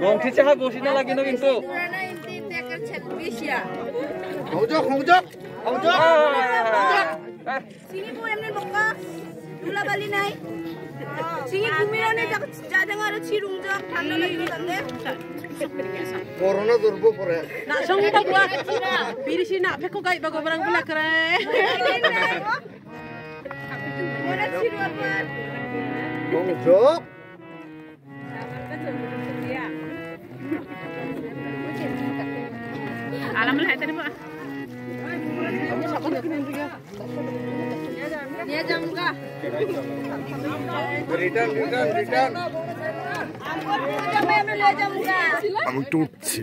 গংঠি চাহা বসি না লাগে না কিন্তু Corona durbo pore. Na song pa gua. Biri si na peko kai bago barang pula kere. Ora ciru apa? Bongjok. Alam lah tadi pak. Niya jam ka. Return. আমি টুটছি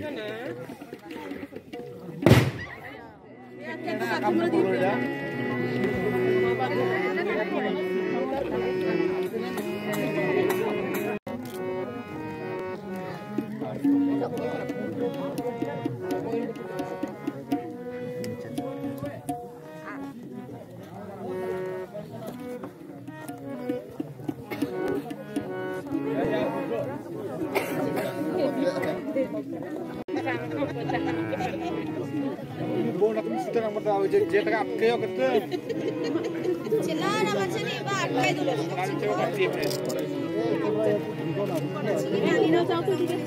Bona kami sudah nama tahu je tak apa yang kata. Cila nama sini pak, kai dulu. Ini nak tahu tu dia.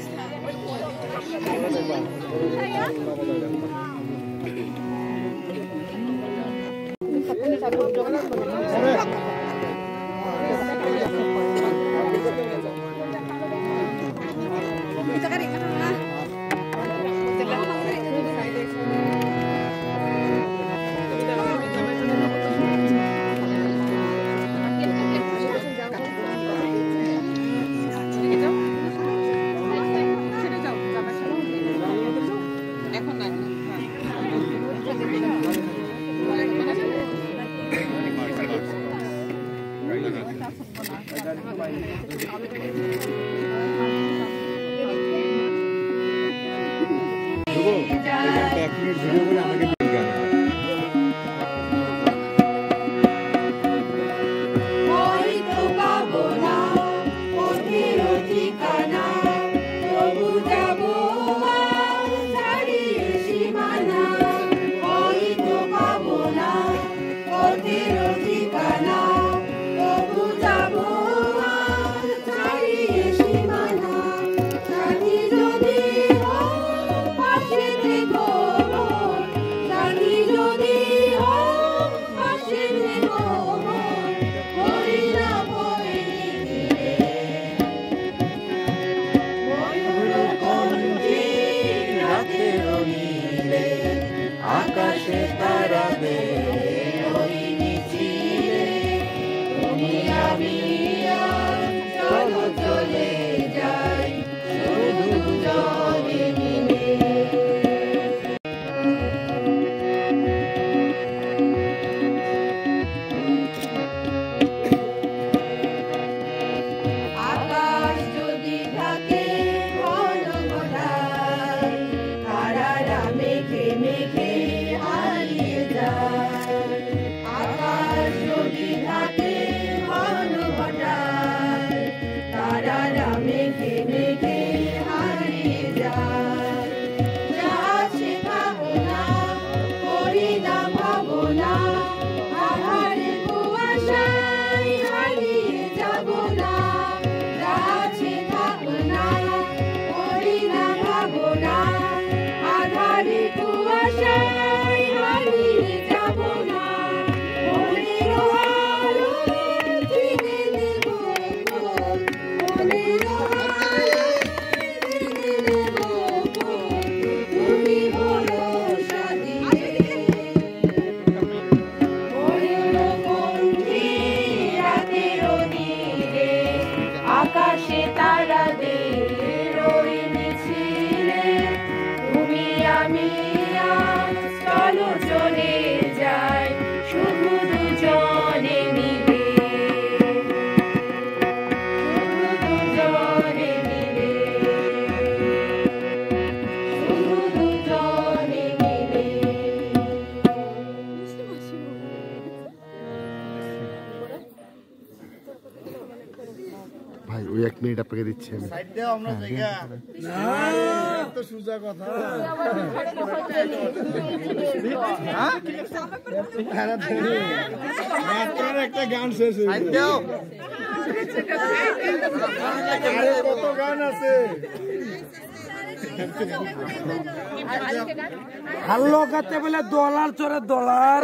Side দাও আমরা জায়গা না তো সুজা কথা মাত্র একটা গান শেষ হয়ে সাইড দাও আরে কত গান আছে হাল্লো কাতে বলে ডলার চড়ে ডলার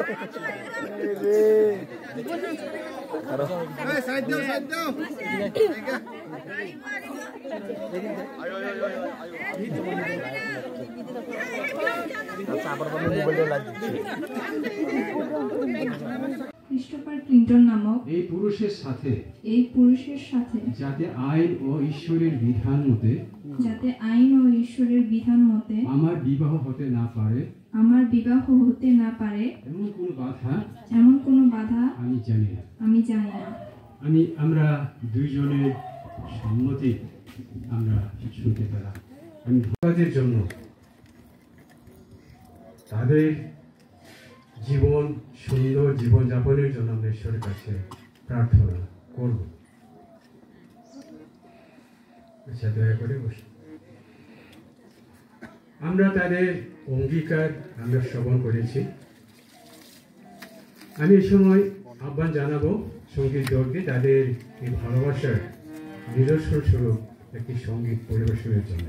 সাইড দাও ক্রিস্টোফার ক্লিন্টন নামক এই পুরুষের সাথে যাতে আইন ও ঈশ্বরের বিধান মতে আমার বিবাহ হতে না পারে এমন কোনো বাধা আমি জানি না আমরা দুইজনের সম্মতি আমরা শুনতে পেলাম। আমি তাদের জন্য তাদের জীবন সুন্দর জীবনযাপনের জন্য আমরা ঈশ্বরের কাছে প্রার্থনা করব। আচ্ছা, দয়া করে বসে আমরা তাদের অঙ্গীকার আমরা শ্রবণ করেছি। আমি এই সময় আহ্বান জানাবো সঙ্গীত দলকে তাদের এই ভালোবাসার নিদর্শন স্বরূপ একটি সঙ্গীত পরিবেশনের জন্য।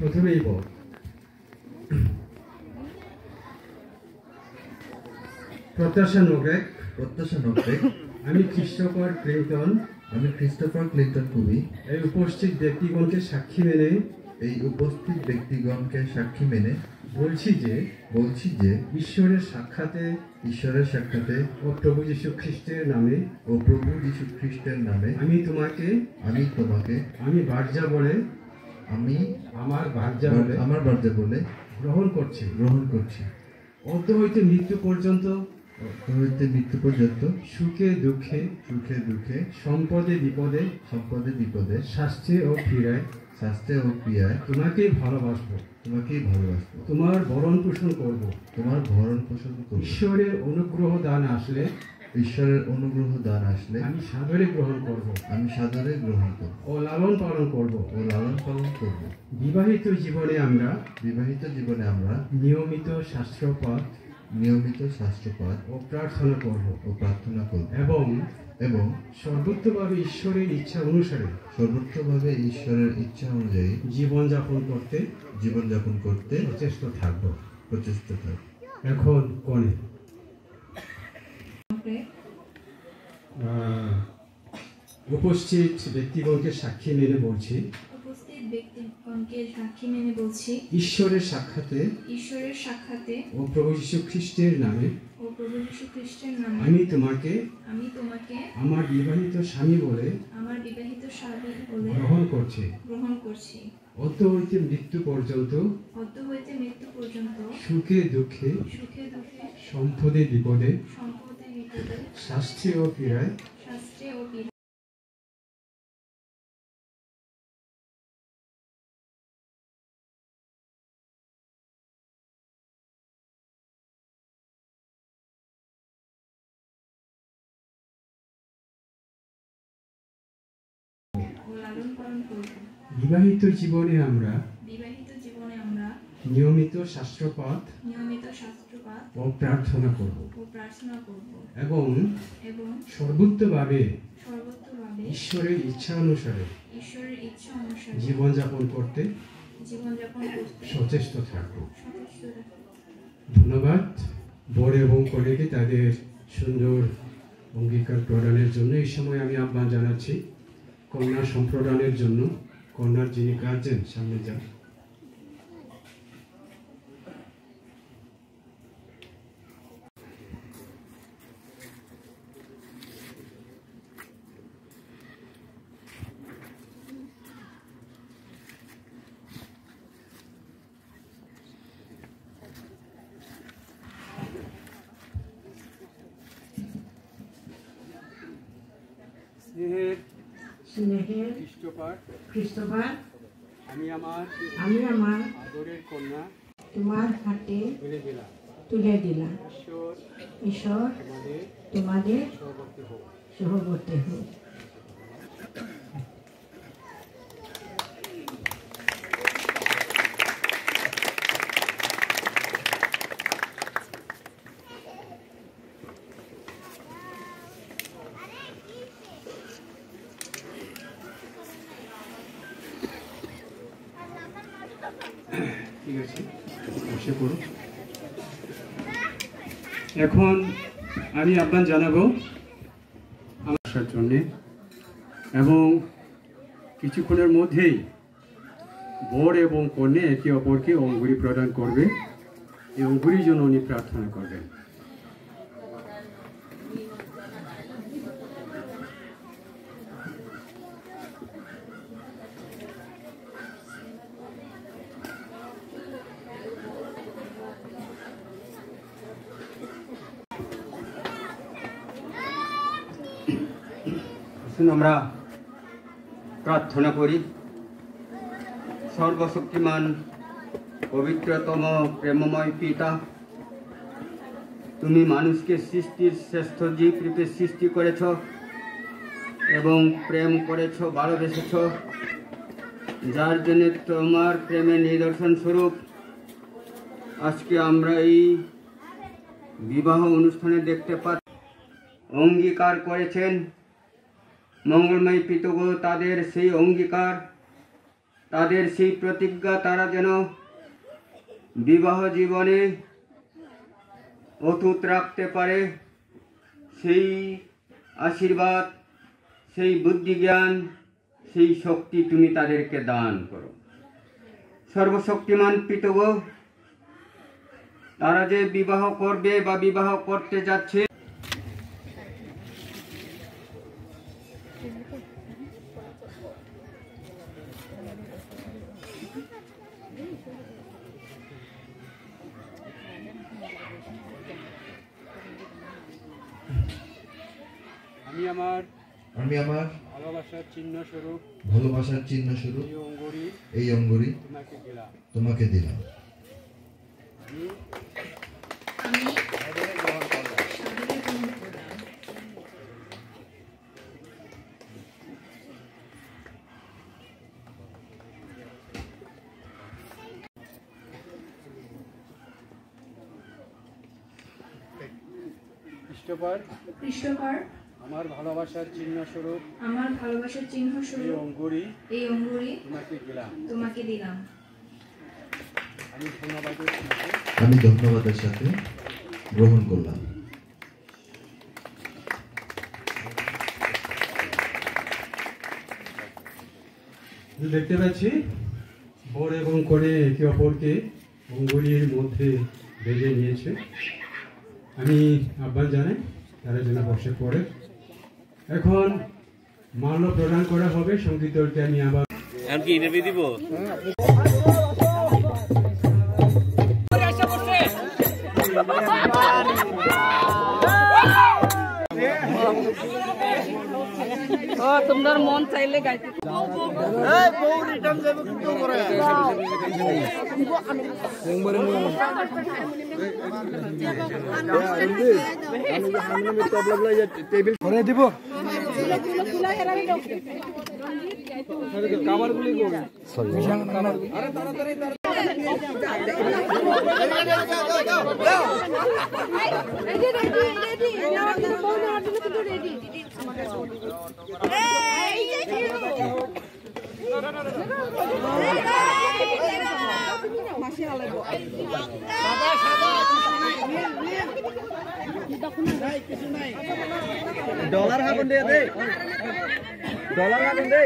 প্রথমেই বল, প্রত্যাশা নোগ্রেক আমি ক্রিস্টোফার ক্লিন্টন কবি এই উপস্থিত ব্যক্তিগণকে সাক্ষী মেনে বলছি যে ঈশ্বরের সাক্ষাতে ও প্রভু যীশু খ্রিস্টের নামে আমি তোমাকে আমার বার্জা বলে গ্রহণ করছি অন্ত হইতে মৃত্যু পর্যন্ত সুখে দুঃখে সম্পদে বিপদে শাস্ত্রে ও ক্রিয়ায় তোমাকেই ভালোবাসবো তোমার ভরণ পোষণ করব ঈশ্বরের অনুগ্রহ দান আসলে আমি সাদরে গ্রহণ করব ও লালন পালন করব বিবাহিত জীবনে আমরা নিয়মিত শাস্ত্রপাঠ ও প্রার্থনা করব এবং সর্বোত্তভাবে ঈশ্বরের ইচ্ছা অনুসারে জীবনযাপন করতে প্রচেষ্ট থাকব। এখন কোনে উপস্থিত ব্যক্তিগণকে সাক্ষী মেনে বলছি ঈশ্বরের সাক্ষাতে ও প্রভু যীশু খ্রিস্টের নামে আমি তোমাকে আমার বিবাহিত স্বামী বলে গ্রহণ করছি অন্ত হইতে মৃত্যু পর্যন্ত সুখে দুঃখে সম্পদে বিপদে সম্পদে বিপদে শাস্তি ও পীড়ায় শাস্ত্রে ও পীড়ায় ও লালন পালন করব। বিবাহিত জীবনে আমরা বিবাহিত জীবনে আমরা নিয়মিত শাস্ত্রপাঠ নিয়মিত শাস্ত্রপাঠ ও প্রার্থনা করব ও প্রার্থনা করব এবং এবং সর্বোত্তভাবে সর্বোত্তভাবে ঈশ্বরের ইচ্ছা অনুসারে ঈশ্বরের ইচ্ছা অনুসারে জীবনযাপন করতে জীবনযাপন করতে সচেষ্ট থাকব। সচেষ্ট থাকব। ধন্যবাদ বর এবং কনেকে তাদের সুন্দর অঙ্গীকার প্রদানের জন্য। এই সময় আমি আহ্বান জানাচ্ছি কন্যা সম্প্রদানের জন্য কন্যার যিনি গার্জেন সামনে যান। স্নেহের স্নেহের খ্রিস্টপাঠ খ্রিস্টবার আমি আমার আদরের কন্যা তোমার হাতে তুলে দিলাম। তুলে দিলাম। ঈশ্বর ঈশ্বর আমাদের তোমাদের সহবর্তী হোক। সহবর্তী হোক। ঠিক আছে, বসে পড়ো। এখন আমি আহ্বান জানাবো আমার জন্যে এবং কিছুক্ষণের মধ্যেই বর এবং কন্যা একে অপরকে অঙ্গুরি প্রদান করবে। এই অঙ্গুরির জন্য উনি প্রার্থনা করবেন। আমরা প্রার্থনা করি। সর্বশক্তিমান পবিত্রতম প্রেমময় পিতা, তুমি মানুষকে সৃষ্টির শ্রেষ্ঠ জীব রূপে সৃষ্টি করেছ এবং প্রেম করেছ, ভালোবেসেছ, যার জন্য তোমার প্রেমের নিদর্শন স্বরূপ আজকে আমরা এই বিবাহ অনুষ্ঠানে দেখতে পাচ্ছি। অঙ্গীকার করেছেন মঙ্গলময় পিতৃগো, তাদের সেই অঙ্গীকার, তাদের সেই প্রতিজ্ঞা তারা যেন বিবাহ জীবনে অটুট রাখতে পারে, সেই আশীর্বাদ, সেই বুদ্ধি জ্ঞান, সেই শক্তি তুমি তাদেরকে দান করো। সর্বশক্তিমান পিতৃগো, তারা যে বিবাহ করবে বা বিবাহ করতে যাচ্ছে, আমি আমার ভালোবাসার চিহ্ন স্বরূপ এই অঙ্গুরি তোমাকে দিলাম। আমি সাদরে গ্রহণ করলাম। সাদরে গ্রহণ করলাম। খ্রিস্টপার আমার ভালোবাসার চিহ্ন স্বরূপ এই অঙ্গুরি তোমাকে দিলাম। আমি ধন্যবাদের সাথে গ্রহণ করলাম। দেখতে পাচ্ছি বর এবং কনে একে অপরকে অঙ্গুলির মধ্যে বেঁধে নিয়েছে। আমি আহ্বান জানাই তারা যেন বসে পড়ে। এখন মাল্য প্রদান করা হবে। সঙ্গীত দলকে আমি আবার কি ইন্টারভিউ দিব। তোমার মন চাইলে গাইতে দিব কামারগুলি ডলার হাগুন দে দে ডলার হাগুন দে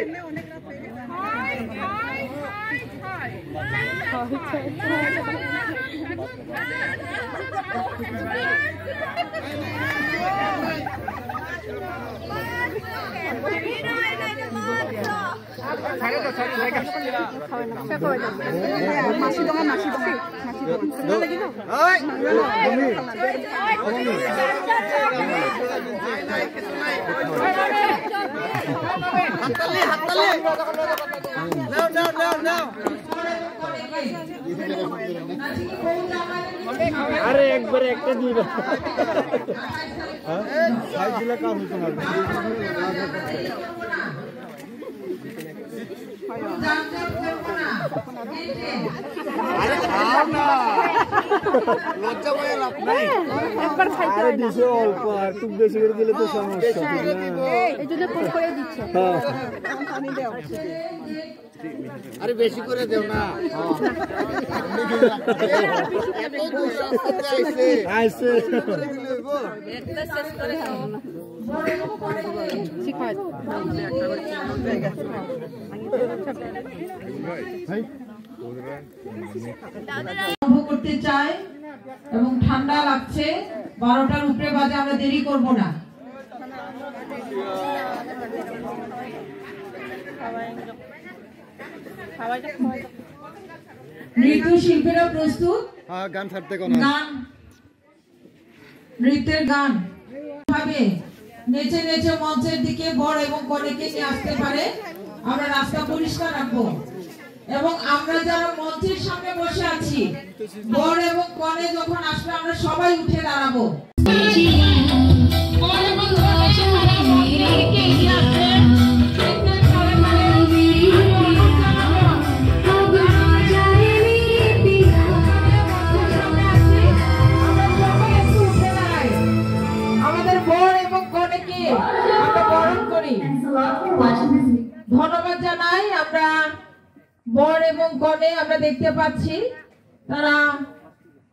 আরে একবারে একটা দিয়ে দাও হ্যাঁ সাইজ দিলে কাজ হতো না আরে খাও না লজ্জা পায় লাভ নাই একবার খাইতে আরে দিছো অল্প আর একটু বেশি করে দিলে তো সমস্যা এইজন্য কম করে দিচ্ছ হ্যাঁ পানি দাও আরে বেশি করে দেও না আইছে একটা শেষ করে খাও না শিখাই করতে চাই এবং ঠান্ডা লাগছে 12টার উপরে বাজে আমরা দেরি করব না নৃত্য শিল্পীরা প্রস্তুত গান ছাড়তে কোন গান নৃত্যের গান ভাবে নেচে নেচে মঞ্চের দিকে বর এবং কনেকে নিয়ে আসতে পারে আমরা রাস্তা পরিষ্কার রাখবো এবং আমরা যারা মঞ্চের সামনে বসে আছি বর এবং কনে যখন আসবে আমরা সবাই উঠে দাঁড়াবো আমাদের বর এবং কনেকে আমরা বরণ করি ধন্যবাদ জানাই আমরা বর এবং কনে আমরা দেখতে পাচ্ছি তারা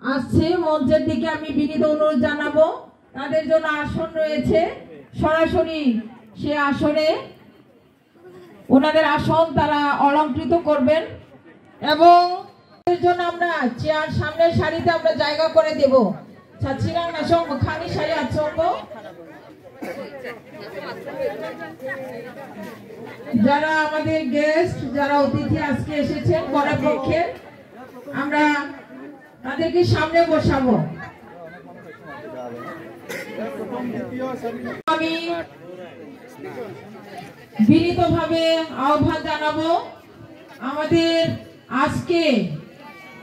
আসছে মঞ্চের দিকে আমি বিনীত অনুরোধ জানাবো তাদের জন্য আসন রয়েছে সরাসরি সে আসনে ওনাদের আসন তারা অলংকৃত করবেন এবং এর জন্য আমরা চেয়ার সামনের সারিতে আমরা জায়গা করে দেব ছাত্রীরা না সঙ্গ খালি সারি আচঙ্গ যারা আমাদের গেস্ট যারা অতিথি আজকে এসেছেন বরের পক্ষে আমরা তাদেরকে সামনে বসাবো আমি বিনীতভাবে আহ্বান জানাবো আমাদের আজকে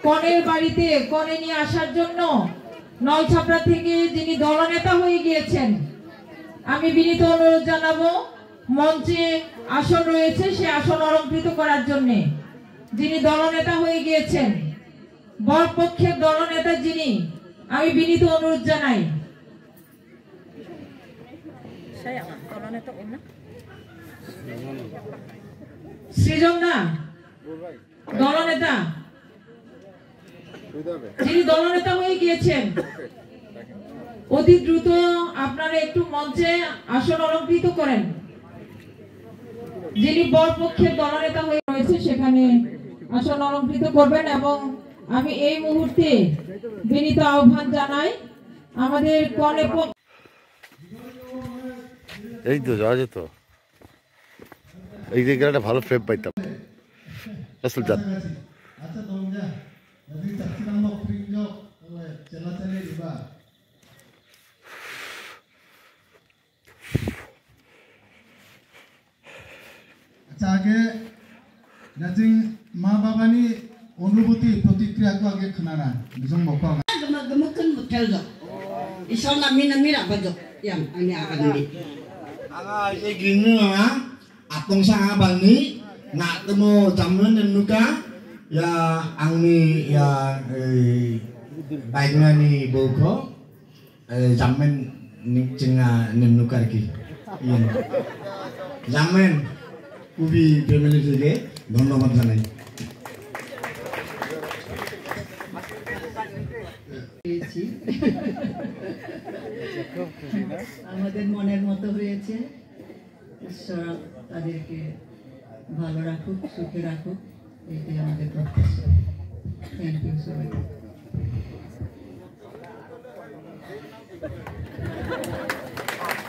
কনের বাড়িতে কনে নিয়ে আসার জন্য নলছাপড়া থেকে যিনি দলনেতা হয়ে গিয়েছেন আমি বিনীত অনুরোধ জানাবো মঞ্চে আসন রয়েছে সে আসন অলংকৃত করার জন্য যিনি দলনেতা হয়ে গিয়েছেন বরপক্ষের দলনেতা যিনি আমি বিনীত অনুরোধ জানাই সৃজন না দলনেতা যিনি দলনেতা হয়ে গিয়েছেন অতি দ্রুত আপনারা একটু মঞ্চে আসন অলংকৃত করেন যিনি বরপক্ষের দলনেতা হয়ে রয়েছে সেখানে আসন অলংকৃত করবেন এবং আমি এই মুহূর্তে বিনীত আহ্বান জানাই আমাদের কনে এই তো যাওয়া যেত এই জায়গায় একটা ভালো ফ্রেম পাইতাম আসল জাত আচ্ছা তোমরা যদি চাকরির নাম প্রিঞ্জক চেলা চেলে দিবা आगे नाचिं मा बाबानि अनुभूति प्रतिक्रिया को आगे खोनाना बिजों बखौ gemukan hotel jo isol nami rapat jo yang ini akan di anga segini atong sa abani nak temu jaman nuka ya angni ya baiknya ni boko jaman ni cenga nuka ki iya jaman ubi family থেকে ধন্যবাদ জানাই আমাদের মনের মতো হয়েছে ঈশ্বর তাদেরকে ভালো রাখুক সুখে রাখুক এটাই আমাদের প্রত্যাশা থ্যাংক ইউ সবাই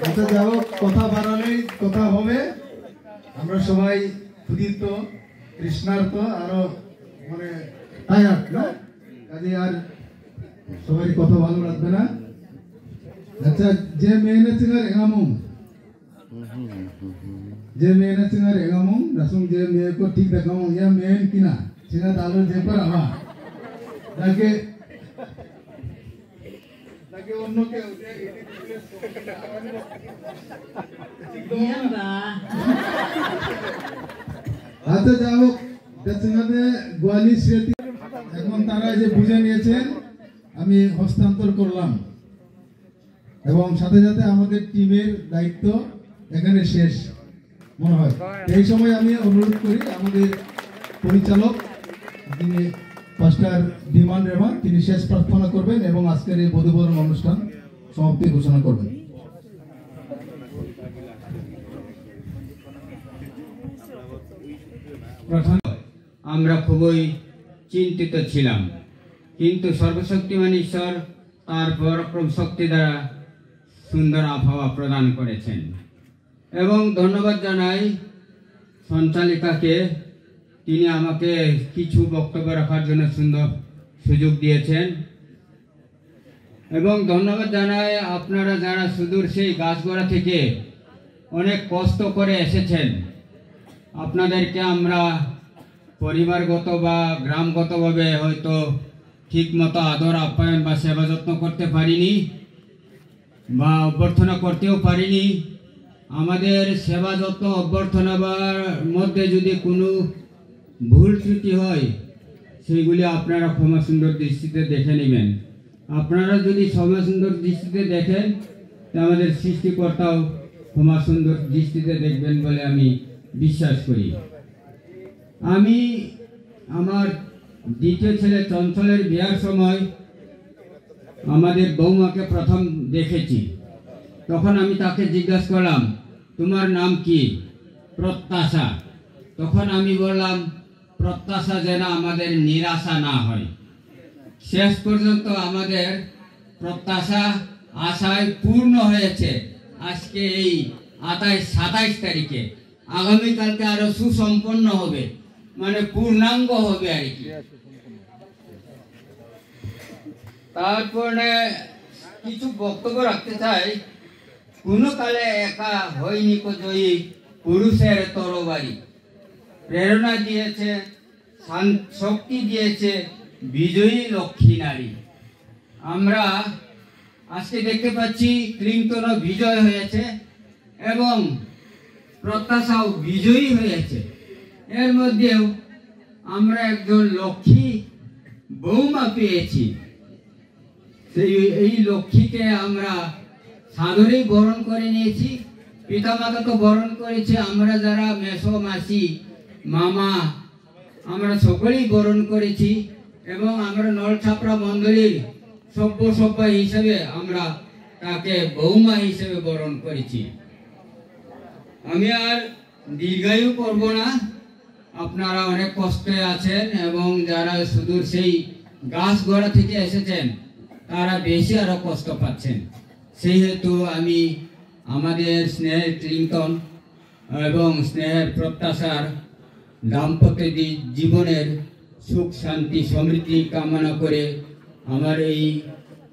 আচ্ছা যাও কথা বাড়ালেই কথা হবে আমরা সবাই ক্ষুদিত তৃষ্ণার্ত আরো মানে টায়ার্ড না কাজে আর সবাই কথা ভালো লাগবে না আচ্ছা যে মেয়েনে চিঙার এগামুং রাসুং যে মেয়ে কো ঠিক দেখামুং ইয়া মেন কিনা চিঙা দালু যে পর আমা তাকে অন্য কেউ আচ্ছা যাও চিঙাতে গোয়ালি স্মৃতি এখন তারা যে বুঝে নিয়েছেন আমি হস্তান্তর করলাম এবং সাথে সাথে আমাদের টিমের দায়িত্ব এখানে শেষ মনে হয় এই সময় আমি অনুরোধ করি আমাদের পরিচালক যিনি পাস্টার বিমান রেমা তিনি শেষ প্রার্থনা করবেন এবং আজকের এই বধূবরণ অনুষ্ঠান সমাপ্তি ঘোষণা করবেন আমরা খুবই চিন্তিত ছিলাম কিন্তু সর্বশক্তিমান ঈশ্বর তার পরাক্রম শক্তি দ্বারা সুন্দর আবহাওয়া প্রদান করেছেন এবং ধন্যবাদ জানাই সঞ্চালিকাকে তিনি আমাকে কিছু বক্তব্য রাখার জন্য সুন্দর সুযোগ দিয়েছেন এবং ধন্যবাদ জানাই আপনারা যারা সুদূর সেই গাছগড়া থেকে অনেক কষ্ট করে এসেছেন আপনাদেরকে আমরা পরিবারগত বা গ্রামগতভাবে হয়তো ঠিকমতো আদর আপ্যায়ন বা সেবা যত্ন করতে পারিনি বা অভ্যর্থনা করতেও পারিনি আমাদের সেবা যত্ন অভ্যর্থনার মধ্যে যদি কোনো ভুল ত্রুটি হয় সেগুলি আপনারা ক্ষমা সুন্দর দৃষ্টিতে দেখে নেবেন আপনারা যদি ক্ষমা সুন্দর দৃষ্টিতে দেখেন তা আমাদের সৃষ্টিকর্তাও ক্ষমা সুন্দর দৃষ্টিতে দেখবেন বলে আমি বিশ্বাস করি আমি আমার দ্বিতীয় ছেলে চঞ্চলের বিয়ার সময় আমাদের বৌমাকে প্রথম দেখেছি তখন আমি তাকে জিজ্ঞাসা করলাম তোমার নাম কি প্রত্যাশা তখন আমি বললাম প্রত্যাশা যেন আমাদের নিরাশা না হয় শেষ পর্যন্ত আমাদের প্রত্যাশা আশায় পূর্ণ হয়েছে আজকে এই 27 তারিখে আগামীকালকে আরো সুসম্পন্ন হবে মানে পূর্ণাঙ্গ হবে আর কি তারপরে কিছু বক্তব্য রাখতে চাই কোনো কালে একা হয়নি কো জয়ী পুরুষের তরবারি প্রেরণা দিয়েছে শক্তি দিয়েছে বিজয়ী লক্ষ্মী নারী আমরা আজকে দেখতে পাচ্ছি ক্লিংটনও বিজয় হয়েছে এবং প্রত্যাশাও বিজয়ী হয়েছে এর মধ্যেও আমরা একজন লক্ষ্মী বৌমা পেয়েছি এই লক্ষ্মীকে আমরা সাদরেই বরণ করে নিয়েছি পিতামাতা তো বরণ করেছে আমরা যারা মেসো মাসি মামা আমরা সকলেই বরণ করেছি এবং আমরা নলছাপড়া মন্দিরের সভ্য হিসেবে আমরা তাকে বৌমা হিসেবে বরণ করেছি আমি আর দীর্ঘায়ু করব না আপনারা অনেক কষ্টে আছেন এবং যারা সুদূর সেই গাছগড়া থেকে এসেছেন তারা বেশি আরো কষ্ট পাচ্ছেন সেই হেতু আমি আমাদের স্নেহের ক্লিংটন এবং স্নেহের প্রত্যাশার দাম্পত্য জীবনের সুখ শান্তি সমৃদ্ধি কামনা করে আমার এই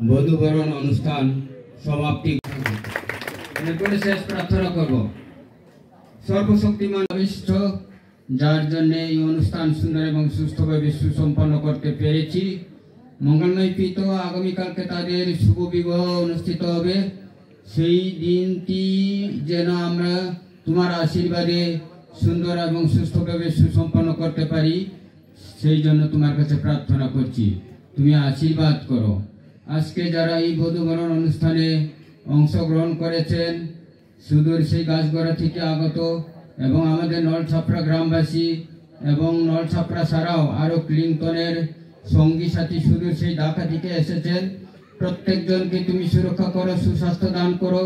বধূবরণ অনুষ্ঠান সমাপ্তি করে শেষ প্রার্থনা করব সর্বশক্তিমান বিশিষ্ট যার জন্য এই অনুষ্ঠান সুন্দর এবং সুস্থভাবে সুসম্পন্ন করতে পেরেছি। মঙ্গলময় পিত আগামীকালকে তাদের শুভ বিবাহ অনুষ্ঠিত হবে। সেই দিনটি যেন আমরা তোমার আশীর্বাদে সুন্দর এবং সুস্থভাবে সুসম্পন্ন করতে পারি, সেই জন্য তোমার কাছে প্রার্থনা করছি, তুমি আশীর্বাদ করো। আজকে যারা এই বধূবরণ অনুষ্ঠানে অংশগ্রহণ করেছেন, সুদূর সেই গাছগড়া থেকে আগত এবং আমাদের নলছাপড়া গ্রামবাসী এবং নলছাপড়া ছাড়াও আরও ক্লিংটনের সঙ্গী সাথী সুদূর সেই ঢাকা থেকে এসেছেন, প্রত্যেকজনকে তুমি সুরক্ষা করো, সুস্বাস্থ্য দান করো,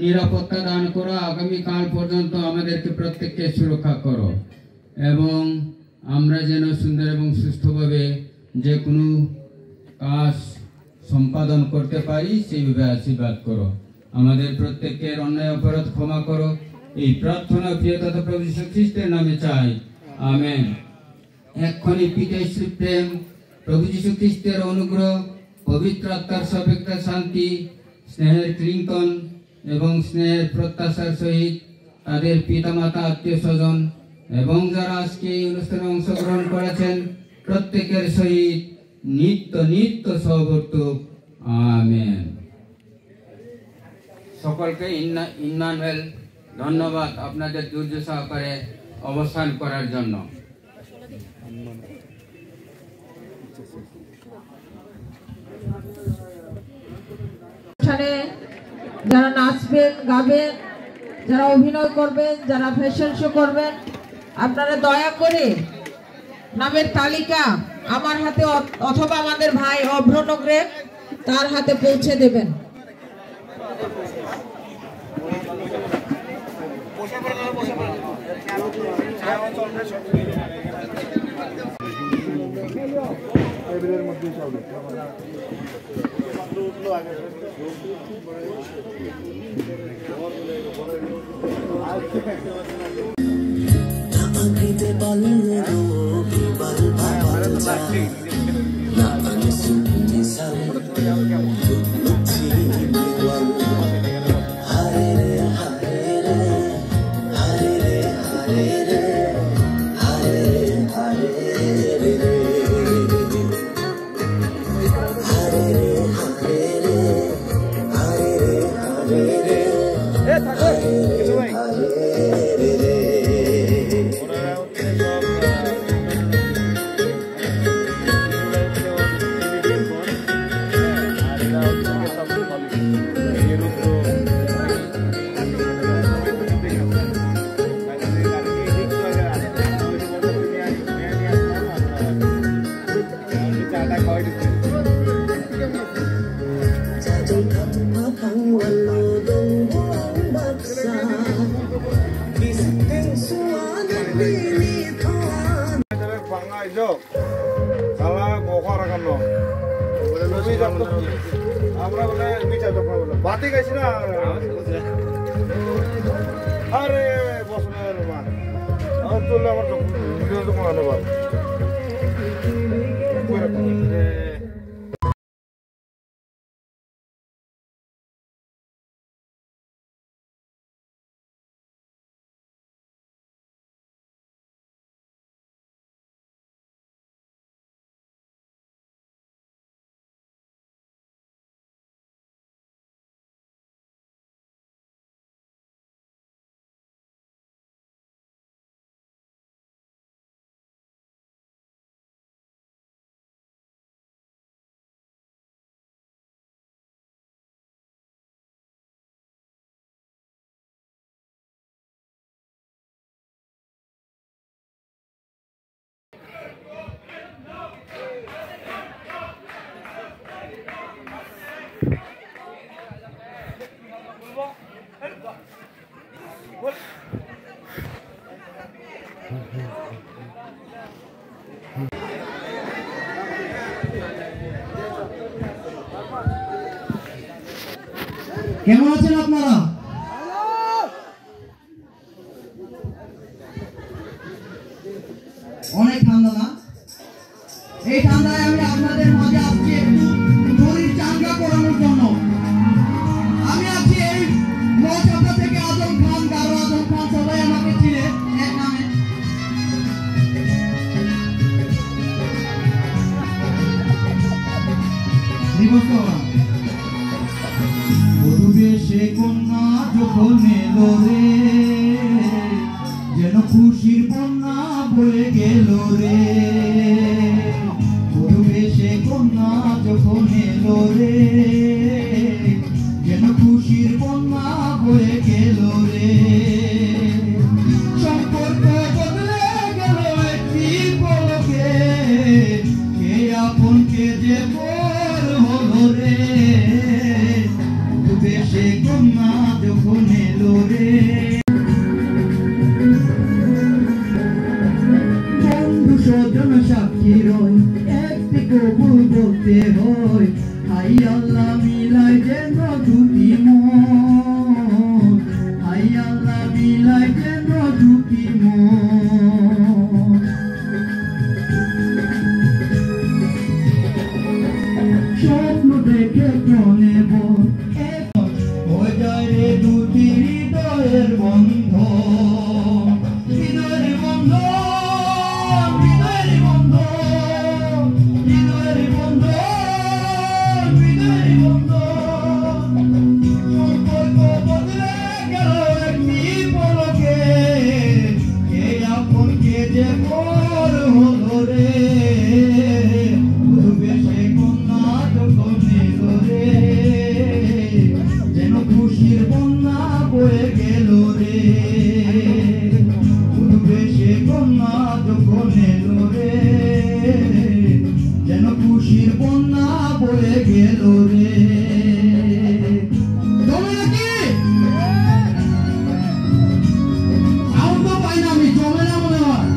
নিরাপত্তা দান করো, আগামীকাল পর্যন্ত আমাদেরকে প্রত্যেককে সুরক্ষা করো এবং আমরা যেন সুন্দর এবং সুস্থভাবে যে কোনো কাজ সম্পাদন করতে পারি সেইভাবে আশীর্বাদ করো। আমাদের প্রত্যেকের অন্যায় অপরাধ ক্ষমা করো, এই প্রার্থনা প্রিয় তথা প্রভু যীশু খ্রিস্টের নামে চাই, আমেন। এক্ষণি পিতা শ্রী প্রেম, প্রভু যীশু খ্রিস্টের অনুগ্রহ, পবিত্র আত্মার সাপেক্ষা শান্তি, স্নেহের ক্লিংটন এবং স্নেহের প্রত্যাশার সহিত তাদের পিতামাতা, আত্মীয় স্বজন এবং যারা আজকে এই অনুষ্ঠানে অংশগ্রহণ করেছেন প্রত্যেকের সহিত নিত্য নিত্য সহবর্তুক, আমেন। সকলকে ইম্মানুয়েল ধন্যবাদ আপনাদের ধৈর্য সহকারে অবস্থান করার জন্য। যারা নাচবেন, গাবেন, যারা অভিনয় করবেন, যারা ফ্যাশন শো করবেন, আপনারা দয়া করে নামের তালিকা আমার হাতে অথবা আমাদের ভাই অভ্রনগরে তার হাতে পৌঁছে দেবেন। আমরা বলে বিচার বলে বাতি গাইছি না আরে বসনের মান আর তুললে আমার ভিডিও তো কোনা নেবা কেমন আছেন আপনারা? অনেক ঠান্ডা না? এই ঠান্ডায় আমি আপনাদের মাঝে আসছি একটু শরীর চাঙ্গা করানোর জন্য। আমি আছি এই নলছাপড়া থেকে আজম খান, গারো আজম খান, সবাই আমাকে চিনে এক নামে। রে যেন খুশির বন্যা বয়ে গেল রে পরিবেশে কন্যা যখন এলো রে যেন খুশির বন্যা বয়ে গেল রে সম্পর্ক বদলে গেল একটি পলকে কে আপন কে যে পর হলো রে পরিবেশে কন্যা যখন এলো রে বন্ধু স্বজন সাক্ষী রয় একটি কবুল বলতে হয় হাই আল্লাহ মিলাই যেন দুটি মন হাই আল্লাহ মিলাই যেন দুটি মন স্বপ্ন দেখে মনে বল হয়ে যায় রে দুটি হৃদয়ের বন্ধ হৃদয়ের বন্ধ হৃদয়ের বন্ধ হৃদয়ের বন্ধ হৃদয়ের বন্ধ সম্পর্ক বদলে গেল একটি পলকে কে আপন কে যে পর হলো রে পরিবেশে কন্যা যখন এলো রে যেন খুশির বন্যা বয়ে গেল রে পরিবেশে কন্যা যখন এলো রে যেন খুশির বন্যা বয়ে গেল রে জমে নাকি সাউন্ড তো পাই না আমি জমে না মনে হয়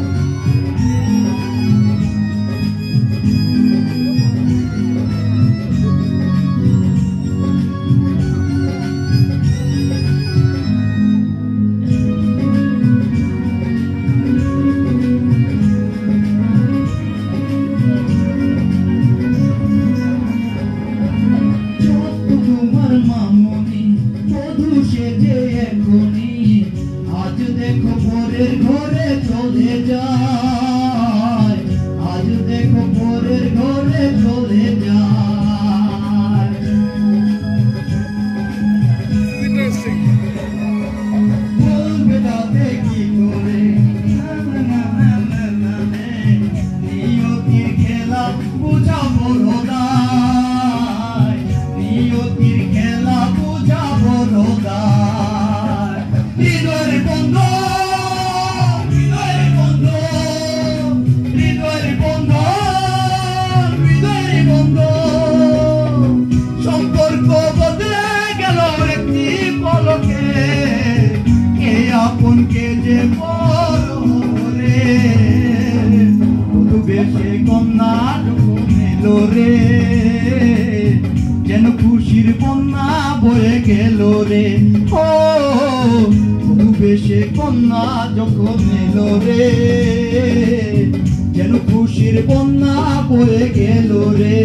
তোমার মামনি বধূ সেজে এখনি আজ দেখো পরের ঘরে চলে যায় আজ দেখো পরের ঘরে চলে যায় বলবে তাতে কি করে নিয়তির খেলা বুঝা বড় দায় নিয়তির খেলা বুঝা বড় দায় হৃদয়ের বন্ধ হৃদয়ের বন্ধ হৃদয়ের বন্ধ হৃদয়ের বন্ধ সম্পর্ক বদলে গেল একটি পলকে কে আপন কে যে পর হলো রে পরিবেশে কন্যা যখন এলো রে যেন খুশির বন্যা বয়ে গেল রে ও পরিবেশে কন্যা যখন এলো রে যেন খুশির বন্যা বয়ে গেল রে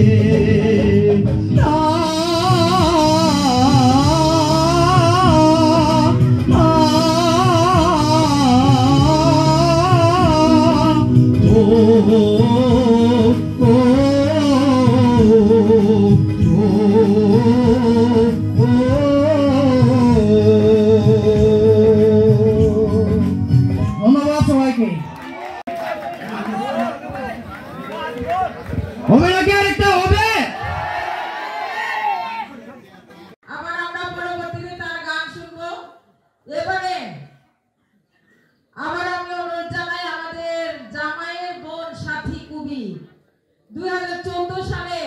ধন্যবাদ সবাইকে হবে নাকি আরেকটা হবে আবার আমরা পরবর্তীতে তার গান শুনবো এবারে আবার আমি অনুরোধ জানাই আমাদের জামাইয়ের বোন সাথী কুবি 2014 সালে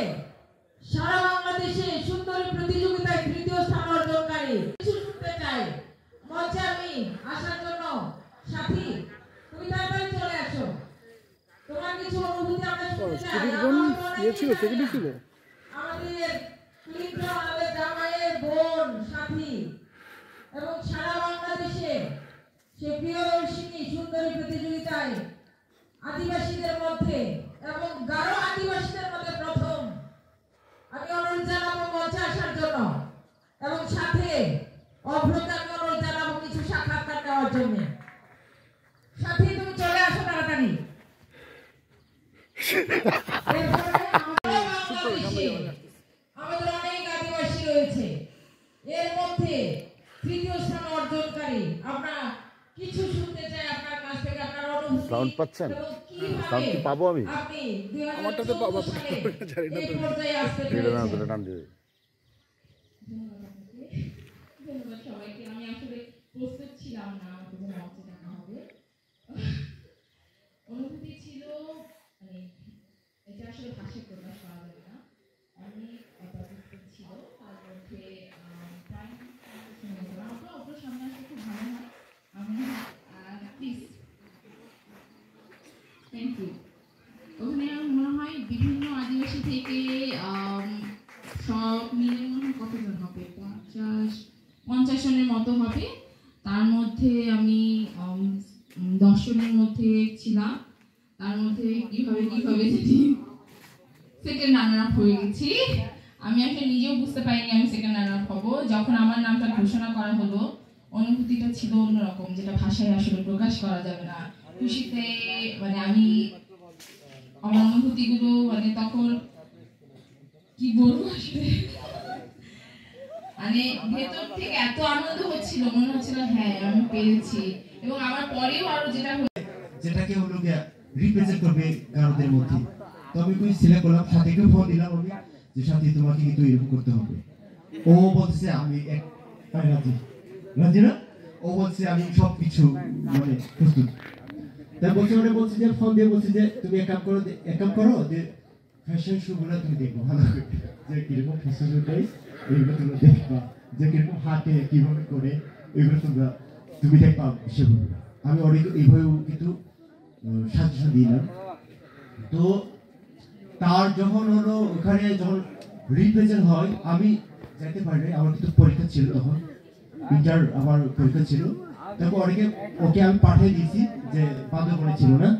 সারা বাংলাদেশে সুন্দরী প্রতিযোগিতায় তৃতীয় স্থান অর্জনকারী কিছু শুনতে চাই মঞ্চে আমি আসার জন্য সাথী তুমি তাড়াতাড়ি চলে আসো তোমার কিছু অনুভূতি আমরা শুনতে চাই আমাদের আমাদের জামাইয়ের বোন সাথী এবং সারা বাংলাদেশে সে প্রিয়দর্শিনী সুন্দরী প্রতিযোগিতায় আদিবাসীদের মধ্যে এবং গারো আদিবাসীদের মধ্যে প্রথম আমি অনুরোধ জানাবো মঞ্চে আসার জন্য এবং সাথে অভ্রকে আমি অনুরোধ জানাবো কিছু সাক্ষাৎকার নেওয়ার জন্য সাথী তুমি চলে আসো তাড়াতাড়ি আমাদের অনেক আদিবাসী রয়েছে এর মধ্যে তৃতীয় স্থান অর্জন অর্জনকারী। আমরা কিছু শুনতে চাই আপনার কাছ থেকে, আপনার অনুভূতি। সাউন্ড পাচ্ছেন? সাউন্ড কি পাবো আমি? আপনি আমারটা তো পাবো জানি না এই তো। পর্যায়ে আসতে এটা না পেরেছেন। ধরে টান দিবে। ধন্যবাদ সবাইকে। আমি আসলে প্রস্তুত ছিলাম না আমাকে যে মঞ্চে ডাকা হবে। অনুভূতি ছিল মানে এটা আসলে ভাষায় প্রকাশ করা যাবে না। অনেক অপ্রস্তুত ছিল, তার মধ্যে প্রায় আপনার সামনে আসলে খুব ভালো হয়। আমি প্লিজ থ্যাংক ইউ। ওখানে মনে হয় বিভিন্ন আদিবাসী থেকে সব মিলে মনে হয় কতজন হবে, 50 জনের মতো হবে। তার মধ্যে আমি 10 জনের মধ্যে ছিলাম। তার মধ্যে কিভাবে সেকেন্ড রানার আপ হয়ে গেছি। আমি আসলে নিজেও বুঝতে পারিনি আমি সেকেন্ড রানার আপ হবো। যখন আমার নামটা ঘোষণা করা হলো, অনুভূতিটা ছিল অন্যরকম, যেটা ভাষায় আসলে প্রকাশ করা যাবে না। খুশিতে মানে আমি আমার অনুভূতিগুলো মানে তখন কি বলবো আসলে, মানে ভেতর থেকে এত আনন্দ হচ্ছিল, মনে হচ্ছিল হ্যাঁ আমি পেরেছি। এবং আমার পরেও আরো যেটাকে হলো গিয়া রিপ্রেজেন্ট করবে গারদের মধ্যে। তো আমি কই সিলেক্ট করলাম, সাথীকে ফোন দিলাম আমি যে সাথী তোমাকে কিন্তু এরকম করতে হবে। ও বলছে আমি এক রাজি না, ও বলছে আমি সব কিছু মানে প্রস্তুত। তাই বলছে যে ফোন দিয়ে বলছে যে তুমি এক কাম করো যে ফ্যাশন শো গুলো তুমি দেখবো ভালো করে, যে কিরকম ফ্যাশন শো টাইপ এইগুলো তোমরা দেখবা, যে কিরকম হাঁটে কিভাবে করে এগুলো তুমি দেখবা সেগুলো। আমি অনেক এইভাবেও কিন্তু সাজেশন দিলাম। তো তার যখন হলো ওখানে যখন রিপ্রেজেন্ট হয় আমি যাইতে পারি, আমার কিন্তু পরীক্ষা ছিল তখন, ইন্টার আমার পরীক্ষা ছিল। তারপর ওকে আমি পাঠিয়ে দিয়েছি যে বান্দরবনে ছিল না,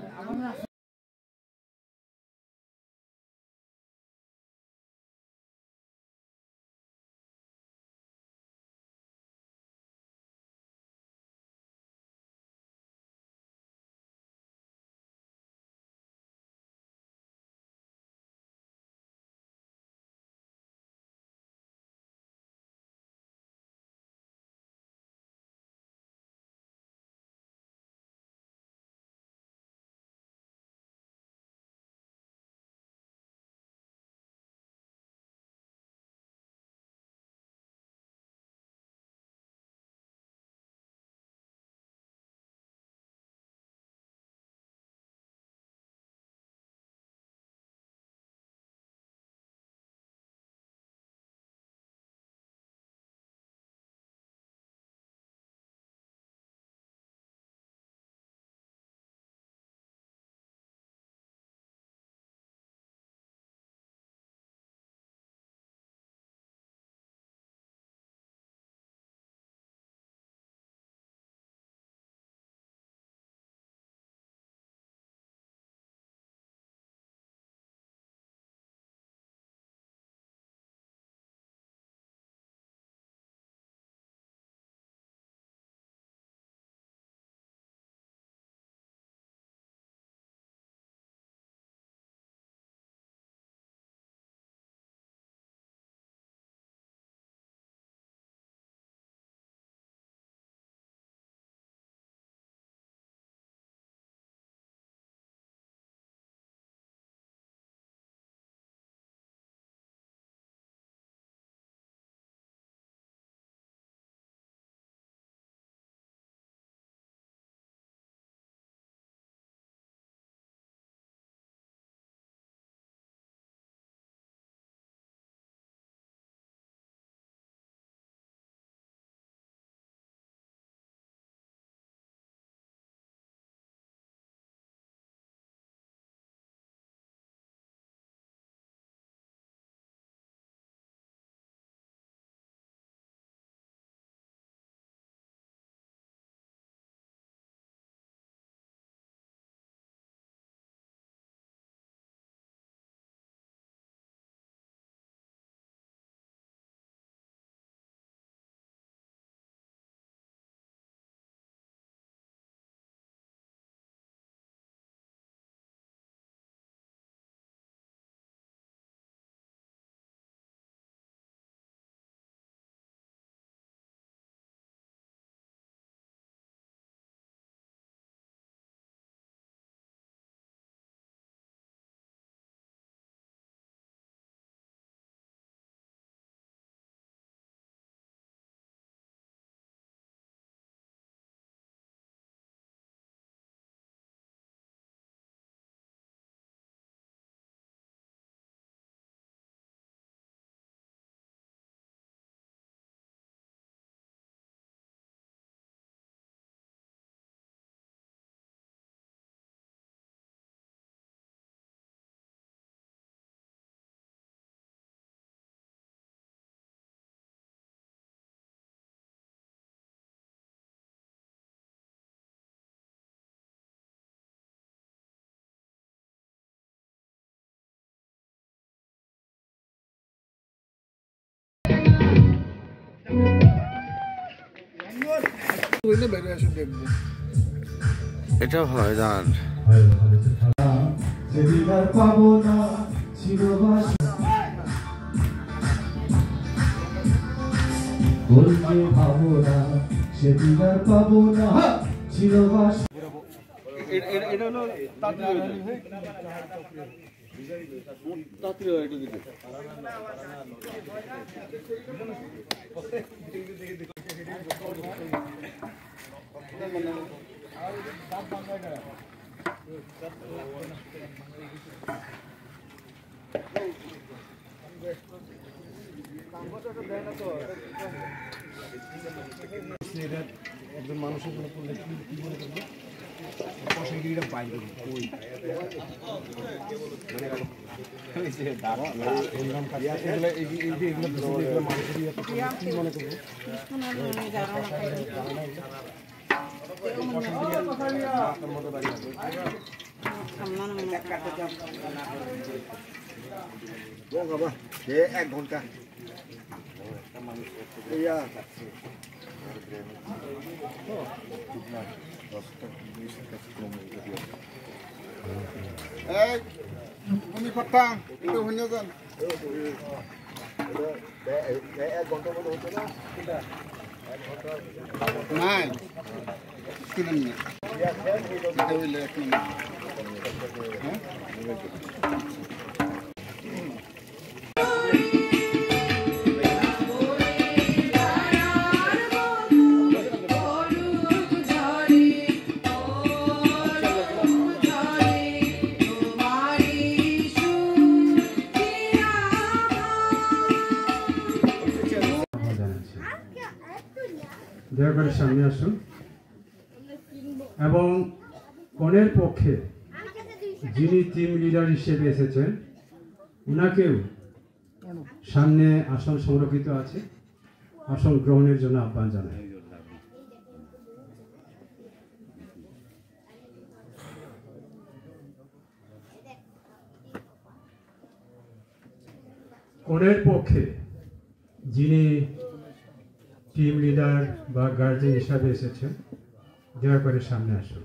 এটা হয় দান সেদিন আর পাবো না চিরবাস বলতে পাবো না সেদিন আর পাবো না চিরবাস এটা হলো একজন মানুষের জন্য করলে কি মনে করবে পয়সাগিরিটা বাইরে ওই কি মনে করবো এক ঘন্টা তুমি কথা একটু হয়ে যান এক ঘন্টা বলে হতো না নাই শুনেন না দয়া করে সামনে আসুন এবং কনের পক্ষে যিনি টিম লিডার হিসেবে এসেছেন ওনাকেও সামনে আসন সংরক্ষিত আছে, আসন গ্রহণের জন্য আহ্বান জানাই। কনের পক্ষে যিনি টিম লিডার বা গার্জেন হিসাবে এসেছেন দয়া করে সামনে আসুন।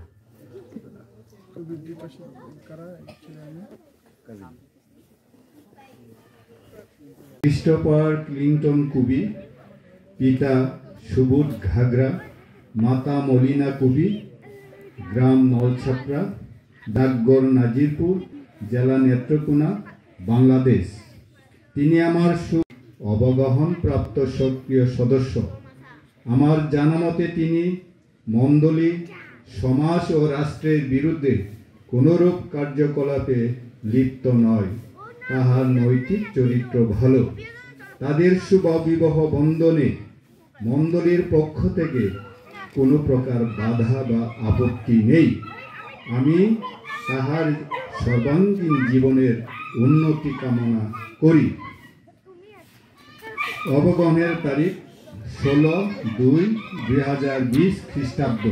ক্রিস্টোফার ক্লিন্টন কুবি, পিতা সুবোধ ঘাগরা, মাতা মলিনা কুবি, গ্রাম নলছাপড়া, ডাকঘর নাজিরপুর, জেলা নেত্রকোনা, বাংলাদেশ। তিনি আমার অবগাহন প্রাপ্ত সক্রিয় সদস্য। আমার জানা মতে তিনি মণ্ডলী, সমাজ ও রাষ্ট্রের বিরুদ্ধে কোনরূপ কার্যকলাপে লিপ্ত নয়। তাহার নৈতিক চরিত্র ভালো। তাদের শুভ বিবাহ বন্ধনে মণ্ডলীর পক্ষ থেকে কোনো প্রকার বাধা বা আপত্তি নেই। আমি তাহার সর্বাঙ্গীন জীবনের উন্নতি কামনা করি। অবগমনের তারিখ 16/2/2020 খ্রিস্টাব্দ।